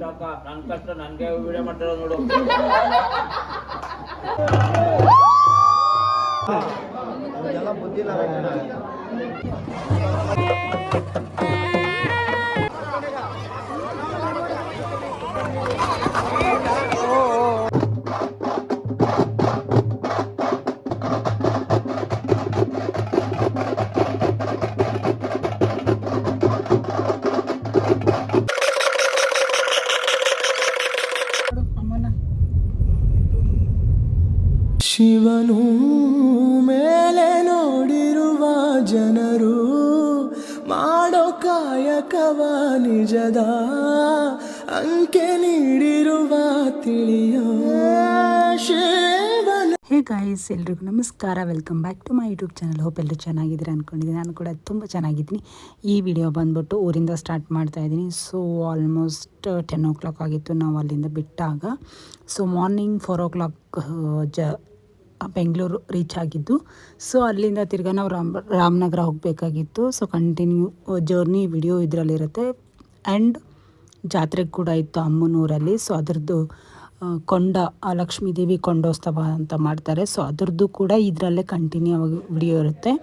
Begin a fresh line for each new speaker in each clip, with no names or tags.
ಸಾಕ ನನ್ನ ಕಷ್ಟ ನನಗೆ ವಿಡಿಯೋ ಮಾಡ್ತಾರೋ ನೋಡು.
ಎಲ್ಲ ಬುದ್ಧಿಲ್ಲ.
ಶಿವನು ಮೇಲೆ ನೋಡಿರುವ ಜನರು ಮಾಡೋ ಕಾಯಕವ ನಿಜದ ಅಂಕೆ ನೀಡಿರುವ ತಿಳಿಯೋ ಶಿವನು.
ಹೇ ಗಾಯ್ಸ್, ಎಲ್ರಿಗೂ ನಮಸ್ಕಾರ. Welcome back to my YouTube channel. Hope ಎಲ್ಲರೂ ಚೆನ್ನಾಗಿದ್ದೀರಾ ಅಂದ್ಕೊಂಡಿದ್ದೀನಿ. ನಾನು ಕೂಡ ತುಂಬ ಚೆನ್ನಾಗಿದ್ದೀನಿ. ಈ ವಿಡಿಯೋ ಬಂದ್ಬಿಟ್ಟು ಊರಿಂದ ಸ್ಟಾರ್ಟ್ ಮಾಡ್ತಾಯಿದ್ದೀನಿ. ಸೊ ಆಲ್ಮೋಸ್ಟ್ 10 o'clock ಆಗಿತ್ತು ನಾವು ಅಲ್ಲಿಂದ ಬಿಟ್ಟಾಗ. So morning 4 o'clock Bengaluru reach ಆಗಿದ್ದು. ಸೊ ಅಲ್ಲಿಂದ ತಿರ್ಗಾ ನಾವು ರಾಮನಗರ ಹೋಗಬೇಕಾಗಿತ್ತು. ಸೊ ಕಂಟಿನ್ಯೂ ಜರ್ನಿ ವಿಡಿಯೋ ಇದರಲ್ಲಿರುತ್ತೆ. ಆ್ಯಂಡ್ ಜಾತ್ರೆಗೆ ಕೂಡ ಇತ್ತು ಅಮ್ಮನೂರಲ್ಲಿ. ಸೊ ಅದರದ್ದು ಕೊಂಡ ಲಕ್ಷ್ಮೀದೇವಿ ಕೊಂಡೋತ್ಸವ ಅಂತ ಮಾಡ್ತಾರೆ. ಸೊ ಅದರದ್ದು ಕೂಡ ಇದರಲ್ಲೇ ಕಂಟಿನ್ಯೂ ಆಗಿ ವಿಡಿಯೋ ಇರುತ್ತೆ.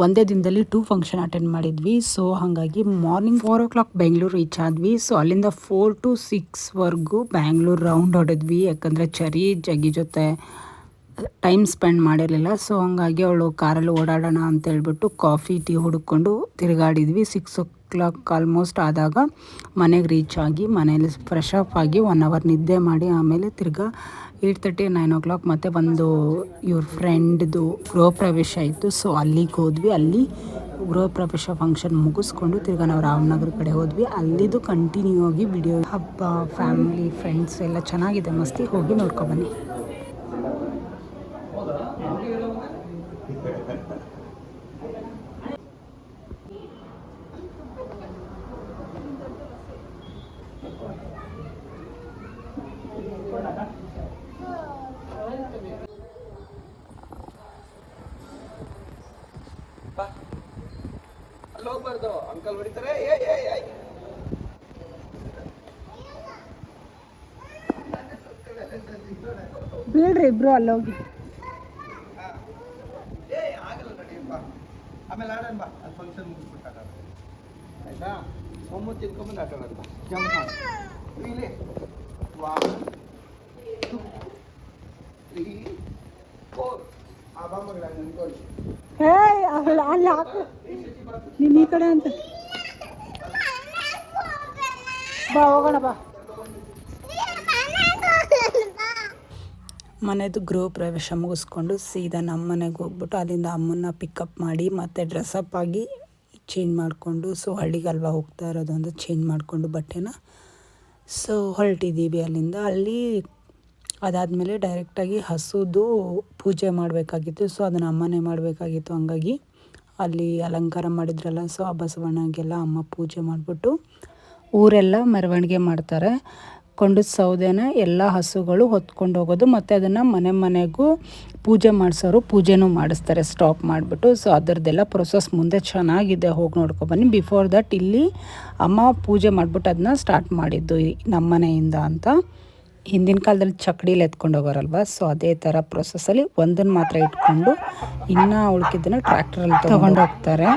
ಒಂದೇ ದಿನದಲ್ಲಿ 2 ಫಂಕ್ಷನ್ ಅಟೆಂಡ್ ಮಾಡಿದ್ವಿ. ಸೊ ಹಾಗಾಗಿ ಮಾರ್ನಿಂಗ್ 4 o'clock ಬೆಂಗಳೂರು ರೀಚ್ ಆದ್ವಿ. ಸೊ ಅಲ್ಲಿಂದ 4 to 6ವರೆಗೂ ಬ್ಯಾಂಗ್ಳೂರು ರೌಂಡ್ ಹೊಡೆದ್ವಿ. ಯಾಕಂದರೆ ಚರಿ ಜಗ್ಗಿ ಜೊತೆ ಟೈಮ್ ಸ್ಪೆಂಡ್ ಮಾಡಿರಲಿಲ್ಲ. ಸೊ ಹಂಗಾಗಿ ಅವಳು ಕಾರಲ್ಲಿ ಓಡಾಡೋಣ ಅಂತ ಹೇಳ್ಬಿಟ್ಟು ಕಾಫಿ ಟೀ ಹುಡುಕೊಂಡು ತಿರುಗಾಡಿದ್ವಿ. 6 o'clock ಆಲ್ಮೋಸ್ಟ್ ಆದಾಗ ಮನೆಗೆ ರೀಚ್ ಆಗಿ ಮನೇಲಿ ಫ್ರೆಶ್ ಅಪ್ ಆಗಿ 1 hour ನಿದ್ದೆ ಮಾಡಿ ಆಮೇಲೆ ತಿರ್ಗಾ 8:30 9 o'clock ಮತ್ತು ಒಂದು ಇವ್ರ ಫ್ರೆಂಡ್ದು ಗೃಹ ಪ್ರವೇಶ ಇತ್ತು. ಸೊ ಅಲ್ಲಿಗೆ ಹೋದ್ವಿ. ಅಲ್ಲಿ ಗೃಹ ಪ್ರವೇಶ ಫಂಕ್ಷನ್ ಮುಗಿಸ್ಕೊಂಡು ತಿರ್ಗಾ ನಾವು ರಾಮನಗರ ಕಡೆ ಹೋದ್ವಿ. ಅಲ್ಲಿದು ಕಂಟಿನ್ಯೂ ಆಗಿ ವಿಡಿಯೋ ಹಬ್ಬ ಫ್ಯಾಮಿಲಿ ಫ್ರೆಂಡ್ಸ್ ಎಲ್ಲ ಚೆನ್ನಾಗಿದೆ, ಮಸ್ತಿ. ಹೋಗಿ ನೋಡ್ಕೊಬನ್ನಿ.
ಅಲ್ಲಿ ಹೋಗ್ಬಾರ್ದು, ಅಂಕಲ್ ಹೊಡಿತಾರೆ.
ಬೀಳ್ರಿ ಇಬ್ರು ಅಲ್ಲೋಗಿ.
ಆಗಲ್ಲ ನಡಿಯಪ್ಪ, ಆಮೇಲೆ ಆಡೋಣ ಬಾ. ಅಲ್ಲಿ ಫಂಕ್ಷನ್ ಮುಗಿಸ್ಬಿಟ್ಟು ಆಟ ಆಯ್ತಾ? ಒಮ್ಮೆ ತಿನ್ಕೊಂಬಂದು ಆಟ ಆಡೋಣ ಬಾ. ಜಂಪ್ ಮಾಡಿ ಇಲ್ಲಿ 1 2 3 4 ಆ ಬಾಂಬಗಳ ನಿಂತ್ಕೊಳ್ಳಿ.
ಅಲ್ಲಿ ಹಾಕು, ನೀನು ಈ ಕಡೆ ಅಂತ ಬಾ, ಹೋಗೋಣ ಬಾ. ಮನೆದು ಗೃಹ ಪ್ರವೇಶ ಮುಗಿಸ್ಕೊಂಡು ಸೀದಾ ನಮ್ಮ ಮನೆಗೆ ಹೋಗ್ಬಿಟ್ಟು ಅಲ್ಲಿಂದ ಅಮ್ಮನ್ನ ಪಿಕಪ್ ಮಾಡಿ ಮತ್ತು ಡ್ರೆಸ್ಅಪ್ ಆಗಿ ಚೇಂಜ್ ಮಾಡಿಕೊಂಡು, ಸೊ ಹಳ್ಳಿಗಲ್ವಾ ಹೋಗ್ತಾ ಇರೋದು ಅಂತ ಚೇಂಜ್ ಮಾಡಿಕೊಂಡು ಬಟ್ಟೆನ ಸೊ ಹೊರಟಿದ್ದೀವಿ ಅಲ್ಲಿಂದ. ಅಲ್ಲಿ ಅದಾದಮೇಲೆ ಡೈರೆಕ್ಟಾಗಿ ಹಸುದು ಪೂಜೆ ಮಾಡಬೇಕಾಗಿತ್ತು. ಸೊ ಅದನ್ನು ಅಮ್ಮನೇ ಮಾಡಬೇಕಾಗಿತ್ತು. ಹಂಗಾಗಿ ಅಲ್ಲಿ ಅಲಂಕಾರ ಮಾಡಿದ್ರಲ್ಲ, ಸೊ ಆ ಬಸವಣ್ಣಗೆಲ್ಲ ಅಮ್ಮ ಪೂಜೆ ಮಾಡಿಬಿಟ್ಟು ಊರೆಲ್ಲ ಮೆರವಣಿಗೆ ಮಾಡ್ತಾರೆ. ಕೊಂಡ ಸೌದೆನ ಎಲ್ಲ ಹಸುಗಳು ಹೊತ್ಕೊಂಡು ಹೋಗೋದು ಮತ್ತು ಅದನ್ನು ಮನೆ ಮನೆಗೂ ಪೂಜೆ ಮಾಡಿಸೋರು ಪೂಜೆನೂ ಮಾಡಿಸ್ತಾರೆ ಸ್ಟಾಪ್ ಮಾಡಿಬಿಟ್ಟು. ಸೊ ಅದರದ್ದೆಲ್ಲ ಪ್ರೊಸೆಸ್ ಮುಂದೆ ಚೆನ್ನಾಗಿದೆ, ಹೋಗಿ ನೋಡ್ಕೊಬನ್ನಿ. ಬಿಫೋರ್ ದಟ್ ಇಲ್ಲಿ ಅಮ್ಮ ಪೂಜೆ ಮಾಡಿಬಿಟ್ಟು ಅದನ್ನ ಸ್ಟಾರ್ಟ್ ಮಾಡಿದ್ದು ನಮ್ಮ ಮನೆಯಿಂದ ಅಂತ. ಹಿಂದಿನ ಕಾಲದಲ್ಲಿ ಚಕ್ಕಡಿಲಿ ಎತ್ಕೊಂಡು ಹೋಗೋರಲ್ವ, ಸೊ ಅದೇ ಥರ ಪ್ರೊಸೆಸ್ಸಲ್ಲಿ ಒಂದನ್ನು ಮಾತ್ರ ಇಟ್ಕೊಂಡು ಇನ್ನೂ ಉಳ್ಕಿದ್ದನ್ನು ಟ್ರ್ಯಾಕ್ಟರಲ್ಲಿ ತೊಗೊಂಡು ಹೋಗ್ತಾರೆ.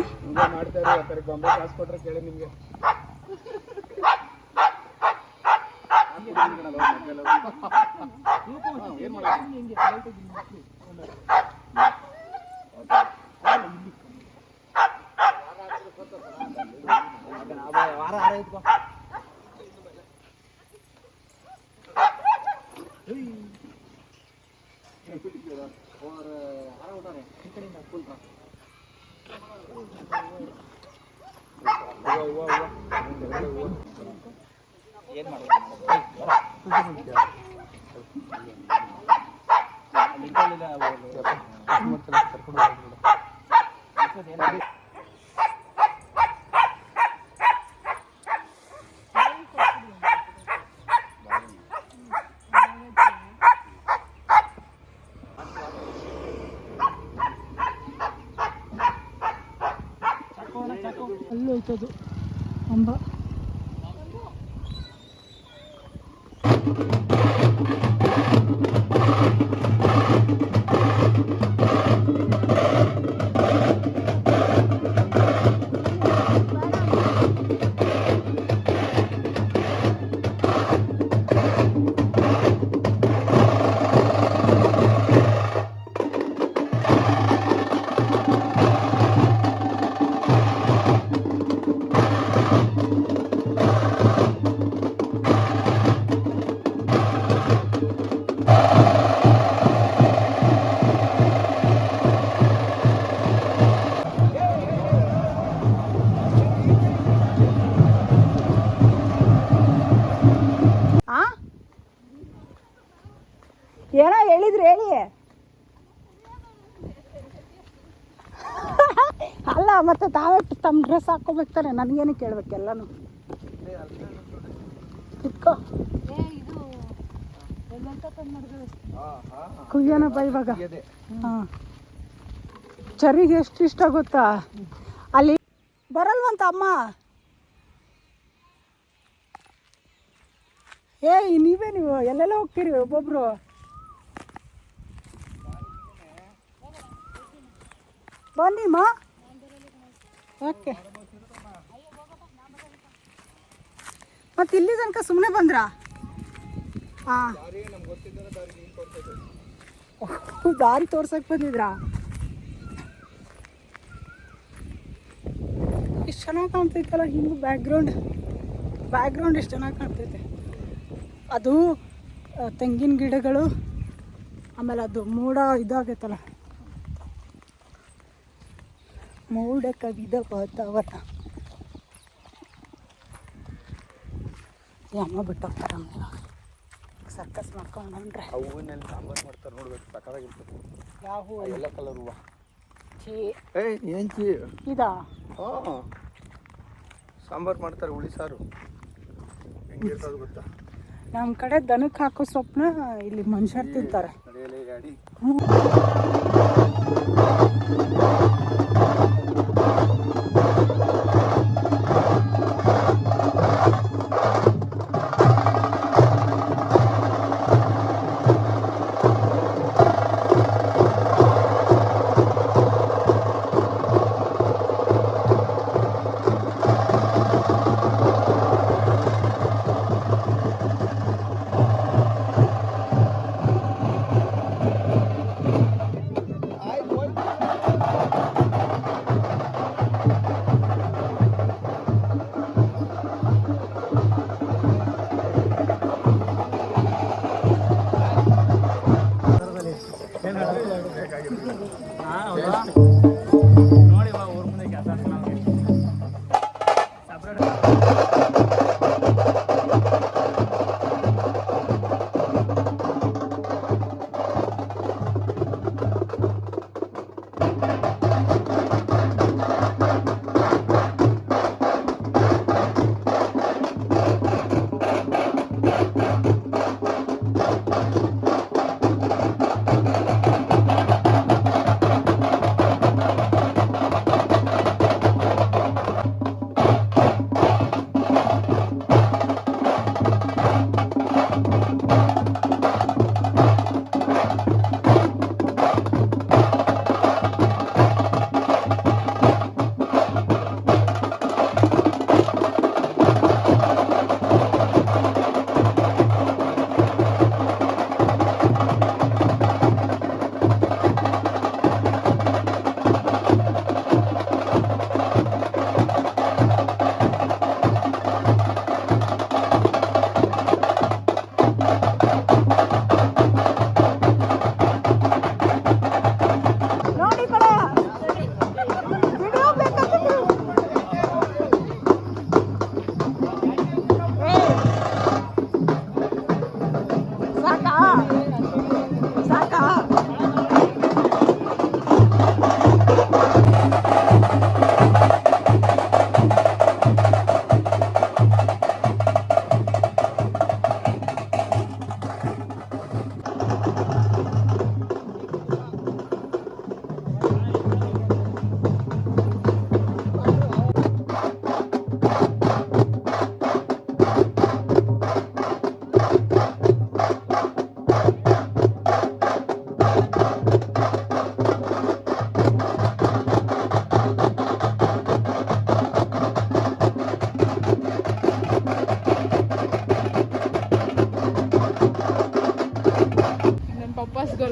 ಅಲ್ಲಿ ಹೋಯ್ತದು ಅಂಬ. ಏನೋ ಹೇಳಿದ್ರಿ ಹೇಳಿ. ಅಲ್ಲ ಮತ್ತೆ ತಾವೇ ತಮ್ಮ ಡ್ರೆಸ್ ಹಾಕೋಬೇಕಾರೆ ನನಗೇನು ಕೇಳ್ಬೇಕು ಎಲ್ಲನೂ. ಇಟ್ಕೋ ಕುಯ್ಯೋಣಪ್ಪ ಇವಾಗ. ಹಾಂ ಚರಿಗೆ ಎಷ್ಟು ಇಷ್ಟ ಗೊತ್ತಾ, ಅಲ್ಲಿ ಬರಲ್ವಂತ ಅಮ್ಮ. ನೀವೇ ನೀವು ಎಲ್ಲೆಲ್ಲ ಹೋಗ್ತೀರಿ ಒಬ್ಬೊಬ್ರು. ಬನ್ನಿಮ್ಮ. ಓಕೆ ಮತ್ತೆ ಇಲ್ಲಿ ತನಕ ಸುಮ್ಮನೆ ಬಂದ್ರಾ? ಹಾಂ ದಾರಿ ತೋರ್ಸಕ್ಕೆ ಬಂದಿದ್ರಾ? ಎಷ್ಟು ಚೆನ್ನಾಗಿ ಕಾಣ್ತೈತಲ್ಲ ಹಿಂಗೆ ಬ್ಯಾಕ್ಗ್ರೌಂಡ್ ಎಷ್ಟು ಚೆನ್ನಾಗಿ ಕಾಣ್ತೈತೆ. ಅದು ತೆಂಗಿನ ಗಿಡಗಳು, ಆಮೇಲೆ ಅದು ಮೋಡ ಇದಾಗೈತಲ್ಲ, ಮೋಡ ಕವಿದ ವಾತಾವರಣ. ಅಮ್ಮ ಬಿಟ್ಟು ಹೋಗ್ತಾರೆ ಸರ್ಕಸ್ ಮಾಡ್ಕೊಂಡು ಬಂದ್ರೆ.
ಹೂವಿನಲ್ಲಿ ಸಾಂಬಾರು ಮಾಡ್ತಾರೆ ನೋಡ್ಬೇಕು, ಸಕ್ಕತ್ತಾಗಿರ್ತದೆ.
ಯಾವ ಹೂವು?
ಎಲ್ಲ ಕಲರ್ ಹೂವು.
ಏನು
ಚೀ
ಇದಾ?
ಹಾಂ, ಸಾಂಬಾರು ಮಾಡ್ತಾರೆ, ಹುಳಿ ಸಾರು. ಹೆಂಗಿರ್ತದೆ ಗೊತ್ತಾ?
ನಮ್ಮ ಕಡೆ ದನಕ್ಕೆ ಹಾಕೋ ಸೊಪ್ಪನ್ನ ಇಲ್ಲಿ ಮನುಷ್ಯರು ತಿಂತಾರೆ.
ನಡೆಯಲೇ ಗಾಡಿ.
ನೋಡಿ ಊರ್ ಮುಂದೆ ಕೆಲಸ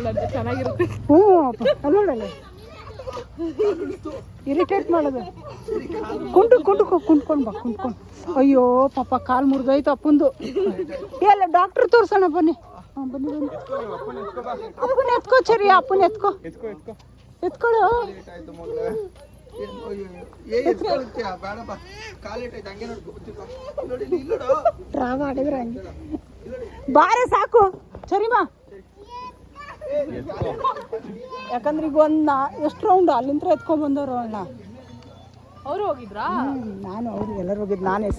ಅಲ್ಲ ಚೆನ್ನಾಗಿರುತ್ತೆ.
ಹ್ಞೂ ಅಲ್ಲೋಡಲ್ಲ ಇರಿಟೇಟ್ ಮಾಡೋದು. ಕುಂಟ್ಕೊಂಡು ಬಾ ಕುಂಟ್ಕೊಂಡು. ಅಯ್ಯೋ ಪಾಪ ಕಾಲು ಮುರಿದೋಯ್ತು ಅಪ್ಪಂದು. ಎಲ್ಲ ಡಾಕ್ಟ್ರ್ ತೋರ್ಸೋಣ ಬನ್ನಿ. ಹಾಂ ಬನ್ನಿ ಅಪ್ಪನ ಎತ್ಕೋ ಸರಿ, ಅಪ್ಪನ ಎತ್ಕೊಳ್ಳೋ. ಡ್ರಾಮಾ ಆಡಿದ್ರೆ ಹಂಗೆ ಬಾರೆ ಸಾಕು ಸರಿಮಾ. ಯಾಕಂದ್ರೆ ಈಗ ಎಷ್ಟು ರೌಂಡ್ ಅಲ್ಲಿಂದ ಎತ್ಕೊಂಡ್ ಬಂದವರು ಅಣ್ಣ.
ಅವರು ಹೋಗಿದ್ರಾ?
ನಾನು ಅವ್ರು ಎಲ್ಲರೂ ಹೋಗಿದ್ದು ನಾನೇ.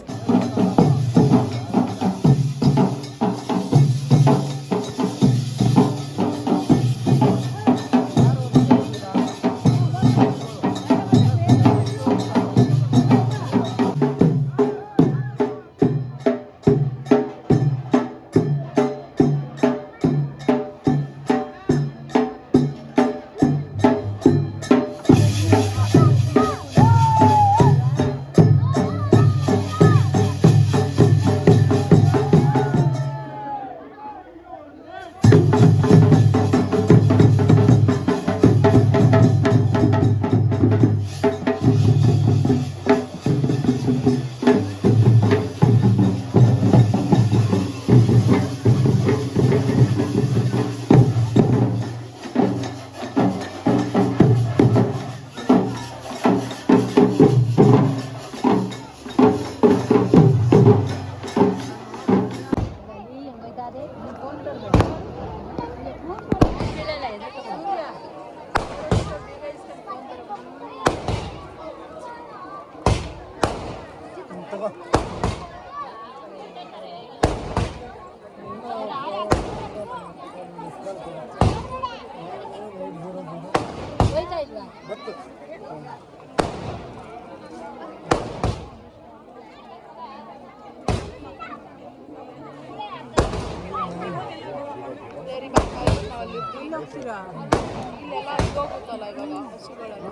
ಇಲ್ಲೆಲ್ಲ ಹೋಗುತ್ತಲ್ಲ ಇವಾಗ ಹಸುಗಳೆಲ್ಲ.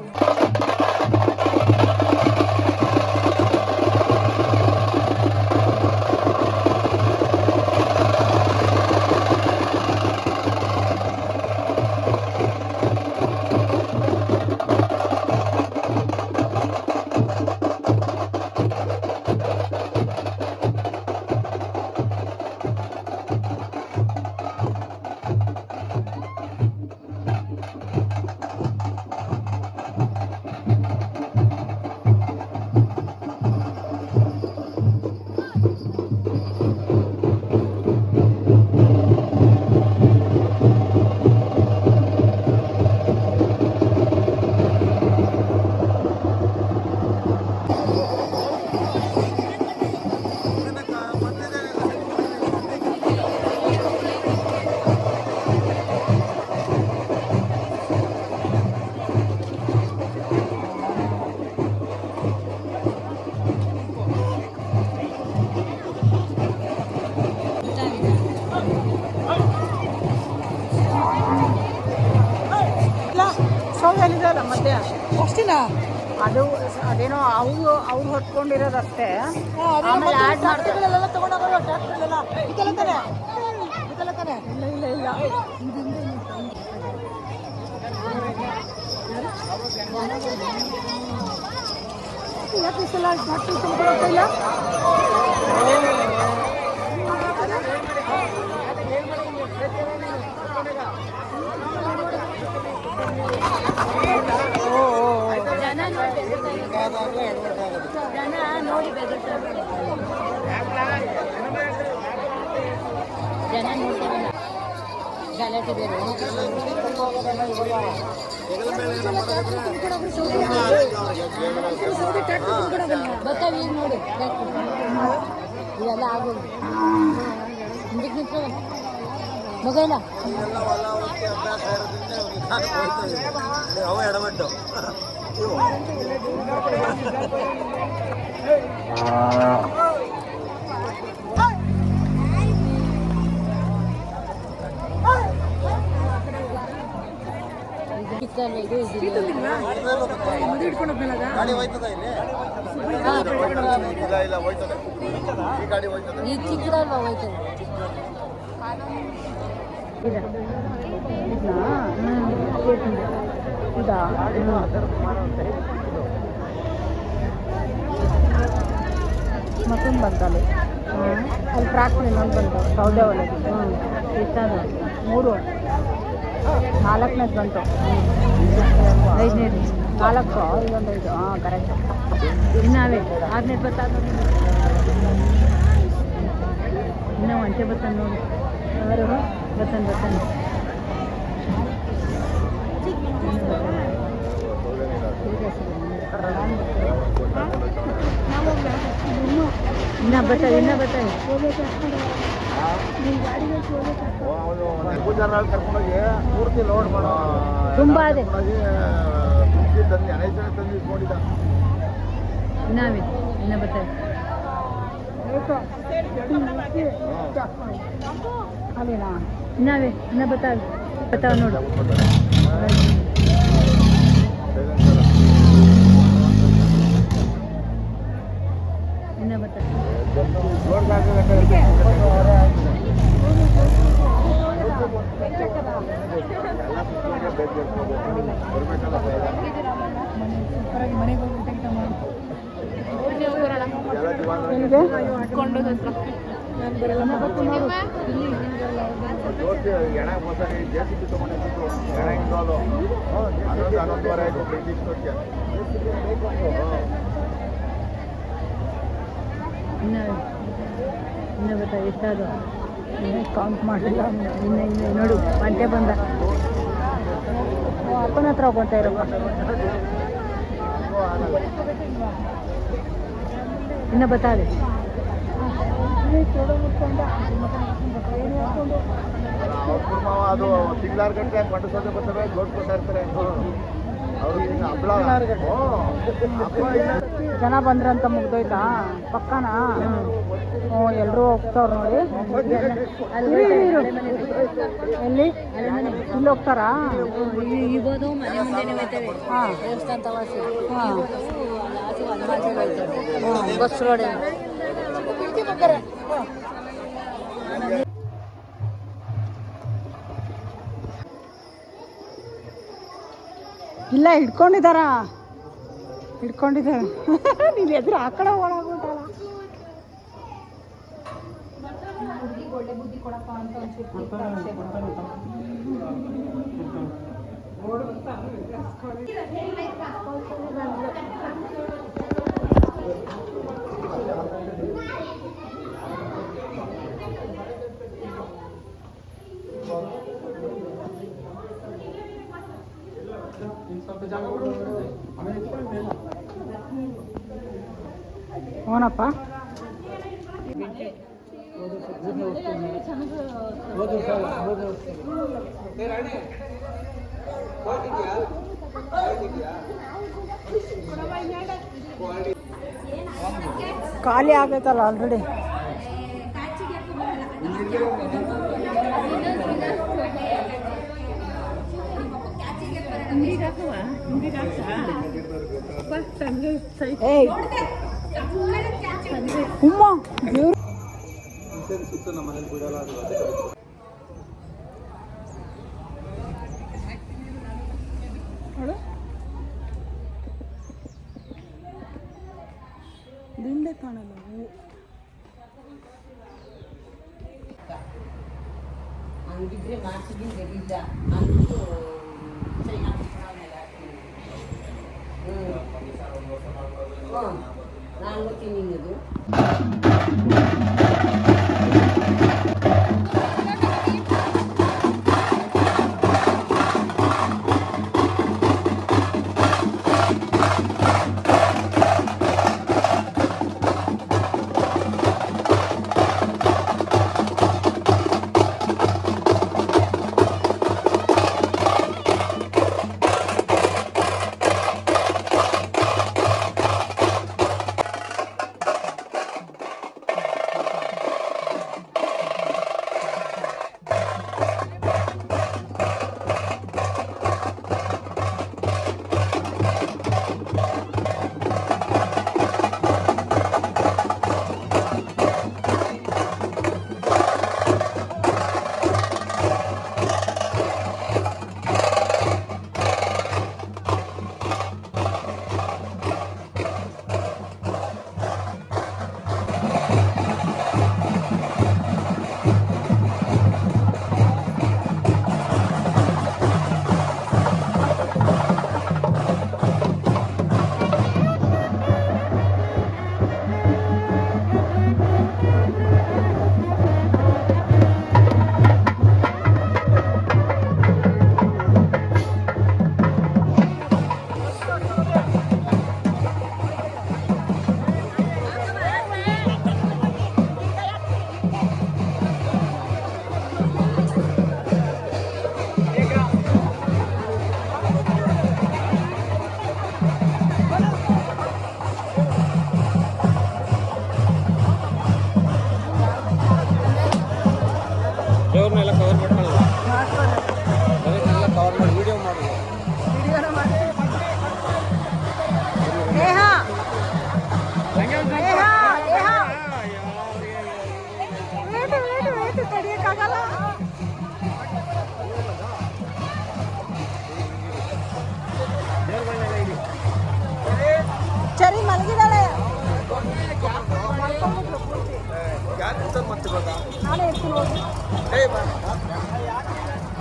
ಸೋಗಲಿದಲ್ಲ ಮಧ್ಯ ಅಷ್ಟಿನ ಅದು ಅದೇನೋ ಅವ್ರು ಹೊತ್ಕೊಂಡಿರೋದಷ್ಟೇ. ಆಮೇಲೆ ಆ್ಯಡ್ ಮಾಡ್ತೀಗಳೆಲ್ಲ ತೊಗೊಂಡೋಗೋದು ಟ್ಯಾಕ್ಟ್ರಿಗೆಲ್ಲ ಇದೆಲ್ಲ ತಾನೆ ಇದೆಲ್ಲ ತಾನೆ. ಇಲ್ಲ ಇಲ್ಲ ಯಾಕೆ ಸಲ ಟ್ಯಾಕ್ಟ್ರಿ ತೊಗೊಂಡೋಗ್ತಿಲ್ಲ. ಗಲಾಟೆ ಬೇರೆ ಬರ್ತಾವೆ ಈಗ ನೋಡಿ ಇವೆಲ್ಲ ಆಗೋದು ಮುಂದಕ್ಕೆ ನಿಂತ್ಕೊ ಮಗಲ್ಲ
ಎಡಬಟ್ಟು
ಈ ಚಿಕ್ಕದಲ್ವಾ ಹೋಯ್ತದೆ ಮತ್ತೊಂದು ಬಂತಲ್ಲಿ ಅಲ್ಲಿ ಟ್ರ್ಯಾಕ್ ಇನ್ನೊಂದು ಬಂತು ಸೌದೆ ಒಳಗೆ ಎಷ್ಟಾದ 3 4ನೇದು ಬಂತು 5ನೇದು 4 ಇದೊಂದು 5 ಹಾಂ ಕರೆಕ್ಟ್ ಇನ್ನವೇ 6ನೇದು ಬತ್ತಾದ ಇನ್ನೂ ಒಂಚೆ ಬತ್ತಾನೆ ನೋಡಿ ಯಾರು ಬತ್ತಾನೆ ಇನ್ನ ಬರ್ತಾರೆ
ಕರ್ಕೊಂಡೋಗಿ ಪೂರ್ತಿ ಲೋಡ್ ಮಾಡೋ
ತುಂಬಾ ಅದೇ
ತಂದು ಇಟ್ಕೊಂಡಿದ್ದ
ಇನ್ನ ಬರ್ತಾರೆ ಅದೇನಾ ಇನ್ನ ಬರ್ತಾವೆ ನೋಡು ಇನ್ನ ಬರ್ತಾರೆ
ಎಣ ಮೊಸರು ಜೆಸಿಬಿ ತಗೊಂಡಿದ್ದು ಎಣ ಇಂದೋಲು 11:11 ಆಯಿತು ಬ್ರಿಟಿಷ್
ಇನ್ನ ಬರ್ತಾ ಎಷ್ಟಾದ ಕೌಂಟ್ ಮಾಡಲಿಲ್ಲ ಇನ್ನು ನೋಡು ಗಂಟೆ ಬಂದ ಅಪ್ಪನ ಹತ್ರ ಹೋಗ್ತಾ ಇರಪ್ಪ ಇನ್ನು ಬತ್ತಾದೆ
ಅದು ತಿಂಗಳಾರು ಗಂಟೆ ಮಂಡಿಸೋದೇ ಬರ್ತಾರೆ ಜೋಡ್ಕೊತಾ ಇರ್ತಾರೆ
ಜನ ಬಂದ್ರಂತ ಮುಗ್ದೋಯ್ತಾ ಪಕ್ಕನಾ ಎಲ್ಲರೂ ಹೋಗ್ತಾವ್ರು ನೋಡಿ ಎಲ್ಲಿ ಇಲ್ಲಿ ಹೋಗ್ತಾರಾ ಹಾಂ ಬಸ್ ರೋಡ್ ಇಲ್ಲ ಹಿಡ್ಕೊಂಡಿದ್ದಾರ ನೀನು ಎದುರು ಆ ಕಡೆ ಒಳಗೋಟಲ್ಲ ಒಳ್ಳೆ ಬುದ್ಧಿ ಕೊಡಪ್ಪ ಅಂತ ಅವನಪ್ಪ ಖಾಲಿ ಆಗೈತಲ್ಲ ಆಲ್ರೆಡಿ ಉಮ್ಮ
ಸುತ್ತ ನಮ್ಮ ಮನೇಲಿ ಬಿಡಲ್ಲ ಅದು
ದಿಂಡೆ ಕಾಣಲ್ಲ
ಹಂಗಿದ್ರೆ ಮಾಡ್ಸಿದ್ದಿಲ್ಲ ನಾನು ಗೊತ್ತೀನಿ ನಿನ್ನದು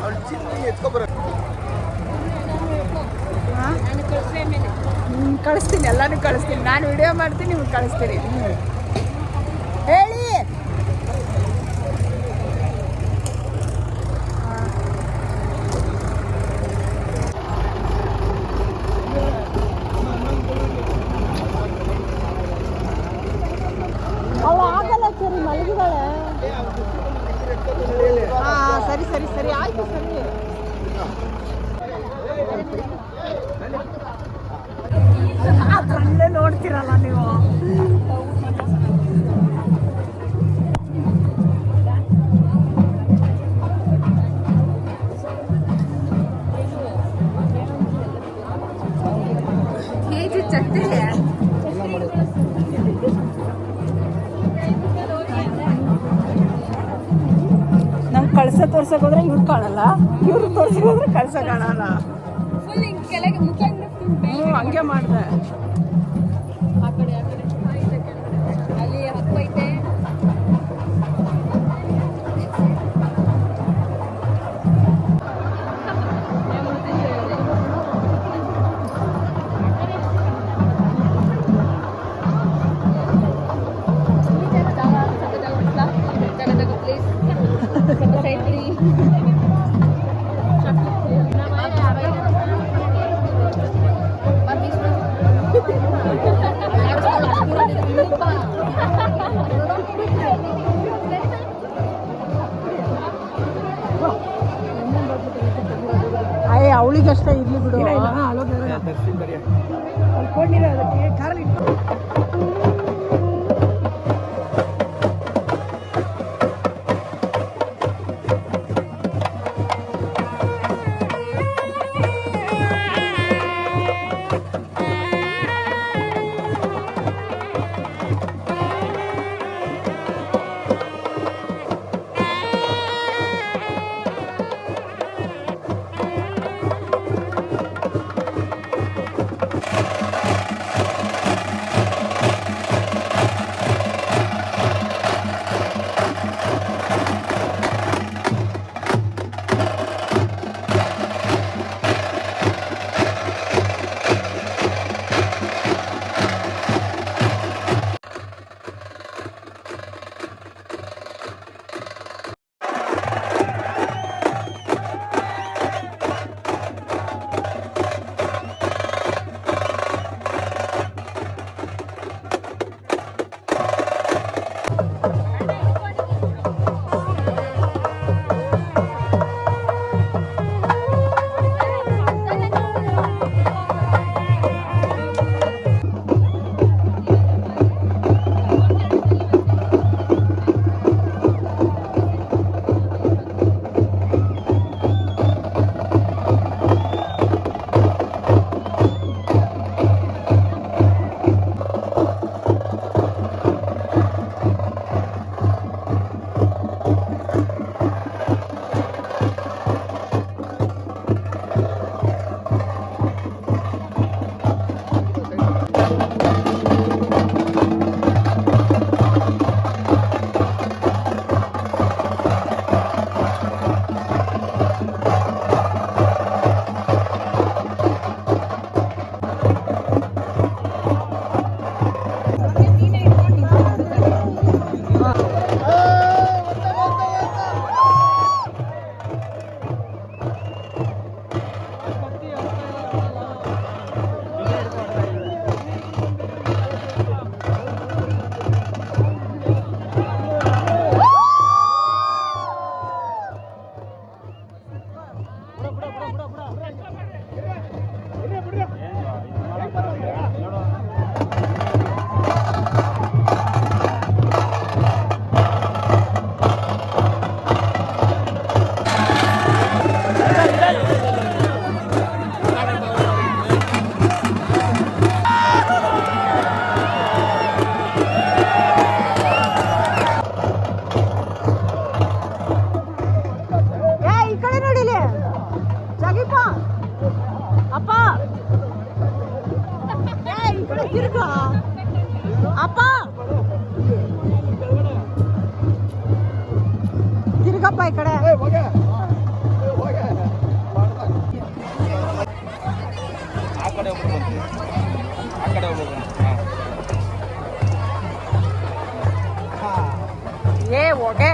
ಅವ್ಳು ಚಿನ್ನ ಎತ್ಕೊಬರ
ಕಳಿಸ್ತೀನಿ, ಎಲ್ಲಾನು ಕಳಿಸ್ತೀನಿ. ನಾನು ವಿಡಿಯೋ ಮಾಡ್ತೀನಿ, ನಿಮ್ಗೆ ಕಳಿಸ್ತೀನಿ. ಹೇಳಿ. ಅವಳು ಆಗಲ್ಲ ಸರಿ, ಮಲಗಿದಾಳೆ. ಹಾಂ, ಸರಿ ಸರಿ ಸರಿ, ಆಯ್ತು ಸರಿ. ಅದರಲ್ಲೇ ನೋಡ್ತೀರಲ್ಲ ನೀವು. ಕೆಜಿ ಚಟ್ನಿ ನಂಗೆ ಕಳ್ಸ ತೋರ್ಸಕ್ ಹೋದ್ರೆ ಇವ್ರು ಕಾಣಲ್ಲ, ಇವ್ರು ತೋರ್ಸಕ್ ಹೋದ್ರೆ ಕಳ್ಸ ಕಾಣಲ್ಲ. ಹಂಗೆ ಮಾಡಿದೆ. ಅಲ್ಲಿ ಹತ್ತೈತೆ. ಅವಳಿಗಷ್ಟೇ ಇರ್ಲಿ ಬಿಡು.
ಅಪ್ಪ
ತಿರ್ಗಪ್ಪ ಈ ಕಡೆ.
ಆ ಕಡೆ ಒಬ್ರು ಬಂತು, ಆ ಕಡೆ ಒಬ್ರು ಬಂತು.
ಏ ಹೋಗೆ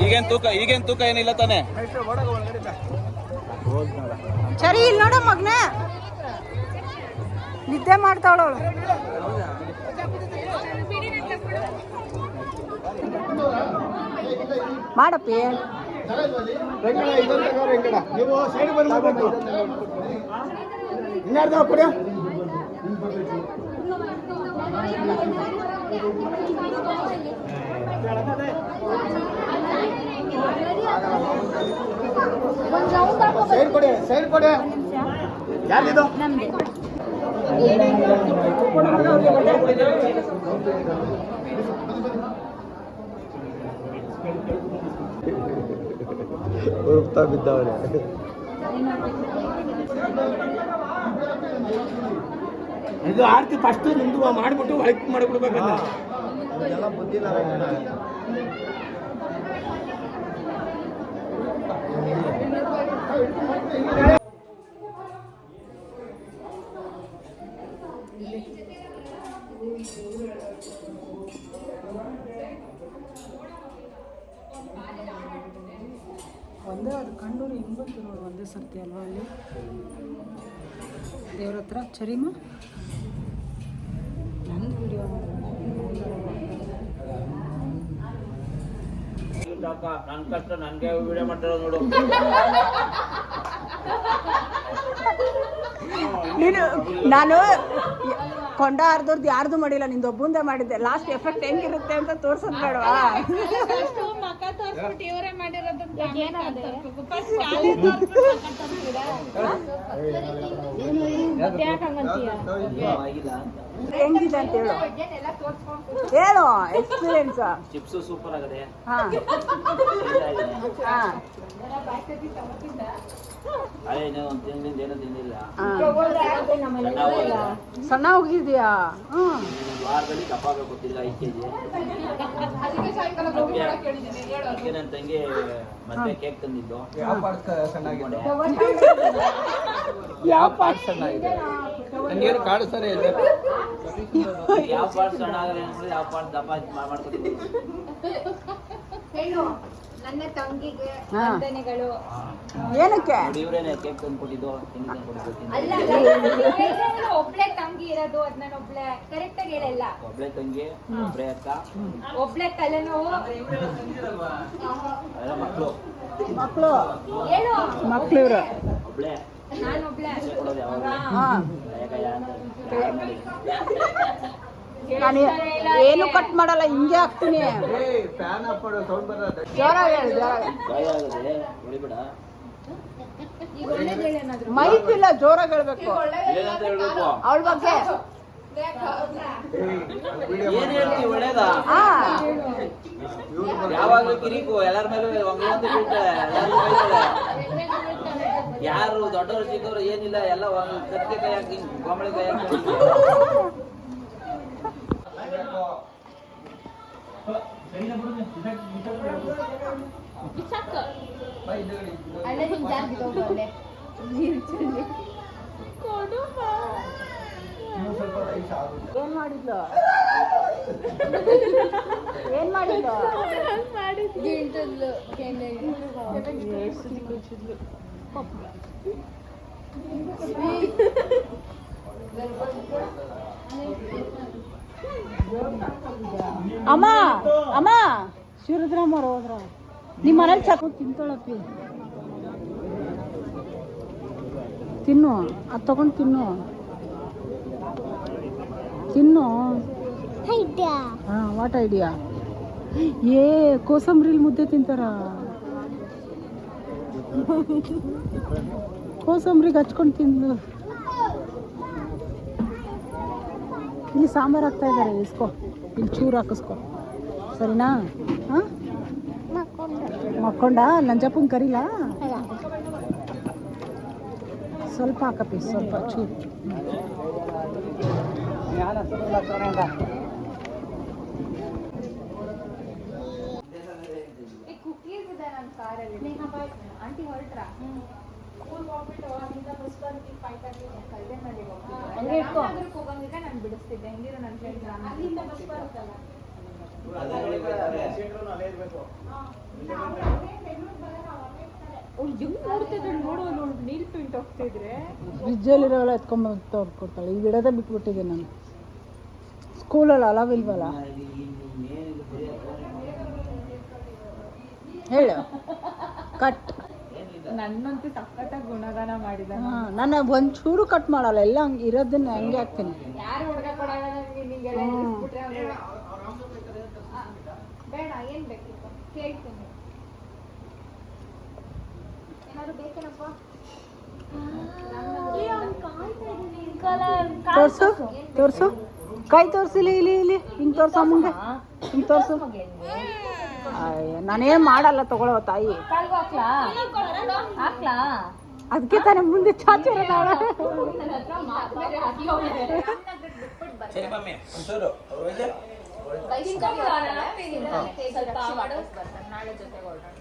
ಈಗೇನ್ ತೂಕ ಏನಿಲ್ಲ ತಾನೆ.
ಸರಿ ಇಲ್ಲಿ ನೋಡ ಮಗ್ನೆ ನಿದ್ದೆ ಮಾಡ್ತಾವಳು. ಮಾಡಪ್ಪಿ
ನೀವು ಸೈಡ್ ಬಂದ್ಬಿಟ್ಟು ಇನ್ಯಾರ್ದಾವ ಕೊಡಿ. ಸೈಡ್ ಕೊಡಿ, ಸೈಡ್ ಕೊಡಿ. ಯಾರಿದು? ಹುಡುಕ್ತಾ ಬಿದ್ದವಳೆ. ಇದು ಆರ್ತಿ ಫಸ್ಟ್ ನಿಂದು ಮಾಡಿಬಿಟ್ಟು ಒಳಗೆ ಮಾಡಿಬಿಡ್ಬೇಕಲ್ಲ. ಎಲ್ಲ ಬುದ್ಧಿಲ್ಲ.
ಒಂದೇ ಅದು ಕಂಡೂರು ಹಿಂಗೆ ಬಂತು ನೋಡು, ಒಂದೇ ಸರ್ತಿ ಅಲ್ವಾ ಅಲ್ಲಿ ದೇವ್ರ ಹತ್ರ. ಚರಿಮ ನಂದು ವಿಡಿಯೋ
ನನ್ ಕಷ್ಟ ನನ್ಗೆ ವಿಡಿಯೋ ಮಾಡ್ತಾರ ನೋಡು.
ನೀನು ನಾನು ಕೊಂಡ ಅರ್ಧದ್ದು ಯಾರ್ದು ಮಾಡಿಲ್ಲ, ನಿಂದು ಒಬ್ಬಂದೇ ಮಾಡಿದ್ದೆ. ಲಾಸ್ಟ್ ಎಫೆಕ್ಟ್ ಹೆಂಗಿರುತ್ತೆ ಅಂತ ತೋರ್ಸೋದ್ ಬೇಡವಾ? ಹೆಂಗಿದೆ ಅಂತ ಹೇಳು, ಹೇಳು ಎಕ್ಸ್ಪೀರಿಯನ್ಸ್.
ಚಿಪ್ಸ್ ಸೂಪರ್ ಆಗದೆ.
ಹಾ ಹಾ ಸಣ್ಣ ಹೋಗಿದ್ಯಾ?
ವಾರದಲ್ಲಿ ದಪ್ಪ ಗೊತ್ತಿಲ್ಲ 5 kg. ನನ್ನ ತಂಗಿ ಮತ್ತೆ ಕೇಕ್ ತಂದಿದ್ದು.
ಯಾವ ಪಾರ್ಟ್ ಚೆನ್ನಾಗಿದೆ? ಯಾವ ಪಾರ್ಟ್ ಚೆನ್ನಾಗಿದೆ? ನನಗೇನು ಕಾಣಿಸ್ತಾನೆ ಇಲ್ಲ.
ಯಾವ ಪಾರ್ಟ್ ಸಣ್ಣ ಆಗಲ್ಲ ಅನ್ಸುತ್ತೆ, ಯಾವ ಪಾರ್ಟ್ ದಪ್ಪ ಮಾಡ್ಕೊತೀವಿ.
ನನ್ನ ತಂಗಿಗೆ
ಹಾ.
ವಂದನೆಗಳು.
ಏನಕ್ಕೆ?
ಇವ್ರೇನೆ ಕೇಕ್ ತಂದು ಕೊಟ್ಟಿದ್ದು,
ಅಲ್ಲ ಒಬ್ಳೆ ತಂಗಿ ಇರೋದು, ಅದ್ ನಾನು ಒಬ್ಳೆ ಕರೆಕ್ಟ್ ಆಗಿ ಹೇಳಲ್ಲ.
ಒಬ್ಳೆ ತಂಗಿ, ಒಬ್ಳೆ ಅಕ್ಕ,
ಒಬ್ಳೆ ತಲೆನೋವು.
ಅದೆಲ್ಲ ಮಕ್ಕಳು.
ಮಕ್ಕಳು
ಹೇಳು
ಮಕ್ಳು ಇವ್ರು.
ಒಬ್ಳೆ
ನಾನು ಒಬ್ಳೆ.
ಕೊಡೋದು ಯಾವಾಗ
ಹಾ
ಕೈ ಅಂತ
ನಾನು ಏನು ಕಟ್ ಮಾಡಲ್ಲ, ಹಿಂಗೆ ಹಾಕ್ತೀನಿ.
ಫ್ಯಾನ್ ಆಫ್ ಮಾಡೋ ಸೌಂಡ್ ಬರೋದು.
ಜೋರಾಗಿ ಹೇಳು, ಜೋರಾಗಿ.
ಗಾಯ ಆಗದೆ ಹೊಡಿಬೇಡ.
ಈಗ ಒಳ್ಳೇದು ಹೇಳೇನಾದ್ರು.
ಮೈಕ್ ಇಲ್ಲ, ಜೋರಾಗಿ ಹೇಳ್ಬೇಕು.
ಏನಂತ ಹೇಳ್ಬೇಕು?
ಅವಳ ಬಗ್ಗೆ
ಏನ್ ಹೇಳ್ತಿ? ಒಳ್ಳೇದಾ?
ಹಾ
ಯಾವಾಗ್ಲೂ ಕಿರಿಕು, ಎಲ್ಲರ ಮೇಲೂ ಒಂದೊಂದು ಬೀಳ್ತಾಳೆ, ಎಲ್ಲರಿಗೂ ಬೈತಾಳೆ. ಯಾರು ದೊಡ್ಡವರು ಚಿಕ್ಕವರು ಏನಿಲ್ಲ, ಎಲ್ಲ ಕತ್ತೆ ಕೈ ಹಾಕಿ ಗೊಂಬಳೆ ಕೈ ಹಾಕಿ.
ಅಣ್ಣನಿಗೆ ಜಾರ್ ಬಿದ್ದೋಗ್ತು ಒಳ್ಳೆ. ನೀರು ಚೆಲ್ಲಿ.
ಏನ್ ಮಾಡಿದ್ಲು? ಏನ್ ಮಾಡಿದ್ಲು?
ಗಿಂಟದ್ಲು ಕೆನ್ನೆಗೆ.
ಅಮ್ಮ ಅಮ್ಮ ಶಿವರುದ್ರಮ್ಮ ಅವ್ರು ಹೋದ್ರ ನಿಮ್ಮ ಮನೇಲಿ ಚಕ್ಕು ತಿಂತಾಳಪ್ಪಿ. ತಿನ್ನು, ಅದು ತಗೊಂಡು ತಿನ್ನು ತಿನ್ನು. ಹಾಂ, ವಾಟ್ ಐಡಿಯಾ? ಏ ಕೋಸಂಬರಿಲಿ ಮುದ್ದೆ ತಿಂತಾರ. ಕೋಸಂಬರಿಗೆ ಹಚ್ಕೊಂಡು ತಿಂದು. ಇಲ್ಲಿ ಸಾಂಬಾರು ಹಾಕ್ತಾ ಇದ್ದಾರೆ, ಇಸ್ಕೊ. ಇಲ್ಲಿ ಚೂರು ಹಾಕಿಸ್ಕೊ, ಸರಿನಾ? ಹಾಂ, ಮಕ್ಕೊಂಡ ನಂಜಪ್ಪನ ಕರಿಲ್ಲ, ಸ್ವಲ್ಪ ಹಾಕಪ್ಪಿ, ಸ್ವಲ್ಪ ಚೂರು.
ಕಾರಲ್ಲಿ ಆಂಟಿ ಹೊರಟ್ರಾ ಹೋಗಂಗಿದ್ರೆ ನಾನು ಬಿಡಿಸ್ತಿದ್ದೆ ಹೆಂಗಿರೋ ನನ್ನ ಫ್ರೆಂಡ್ ಅವ್ಳು ಹೆಂಗ್ ನೋಡ್ತಿದ್ದಾಳೆ ನೋಡು ಅವ್ಳು ನೀಲ್ ಪೇಂಟ್ ಹೋಗ್ತಿದ್ರೆ
ಫ್ರಿಜ್ಜಲ್ಲಿರೋಲ್ಲ ಎತ್ಕೊಂಬಂದು ತೋರ್ಕೊಡ್ತಾಳೆ ಈಗ ಇಡೋದೇ ಬಿಟ್ಬಿಟ್ಟಿದ್ದೆ ನಾನು ಸ್ಕೂಲಲ್ಲಿ ಅಲಾವಿಲ್ವಲ್ಲ ಹೇಳು ಕಟ್
ನನ್ನಂತೂ ಸಖತ್ತಾಗಿ ಗುಣಗಾನ ಮಾಡಿದ
ನಾನು ಒಂಚೂರು ಕಟ್ ಮಾಡಲ್ಲ ಎಲ್ಲ ಹಂಗೆ ಇರೋದನ್ನ ಹಂಗೆ ಹಾಕ್ತೀನಿ
ಯಾರು ಹುಡುಗ ಕೊಡಲ್ಲ ನನಗೆ ನಿಂಗೆಲ್ಲ ಇಳಿಸ್ಬಿಟ್ರೆ ಅವ್ರು ಬೇಡ ಏನ್ ಬೇಕಿತ್ತು ಕೇಳ್ತೀನಿ ಏನಾದ್ರು ಬೇಕೇನಪ್ಪ
ತೋರ್ಸು ತೋರ್ಸು ಕೈ ತೋರ್ಸಿಲಿ ಇಲ್ಲಿ ಇಲ್ಲಿ ಹಿಂಗೆ ತೋರ್ಸು ಮುಂದೆ ಹಿಂಗೆ ತೋರ್ಸು ನಾನೇನು ಮಾಡಲ್ಲ ತಗೊಳ್ಳೋ ತಾಯಿ ಅದಕ್ಕೆ ತಾನೇ ಮುಂದೆ ಚಾಚಿರ
ಸರಿ ಮಮ್ಮಿ ಒಂಚೂರು
ನಾಳೆ ಜೊತೆಗೆ ಹೊರಡೋಣ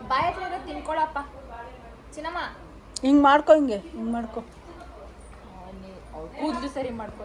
ಬಾಯ ಹತ್ರ ತಿನ್ಕೊಳಪ್ಪ ಚಿನ್ನಮ್ಮ
ಹಿಂಗೆ ಮಾಡ್ಕೊ ಹಿಂಗೆ ಮಾಡ್ಕೊ
ಕೂದಲು ಸರಿ ಮಾಡ್ಕೊ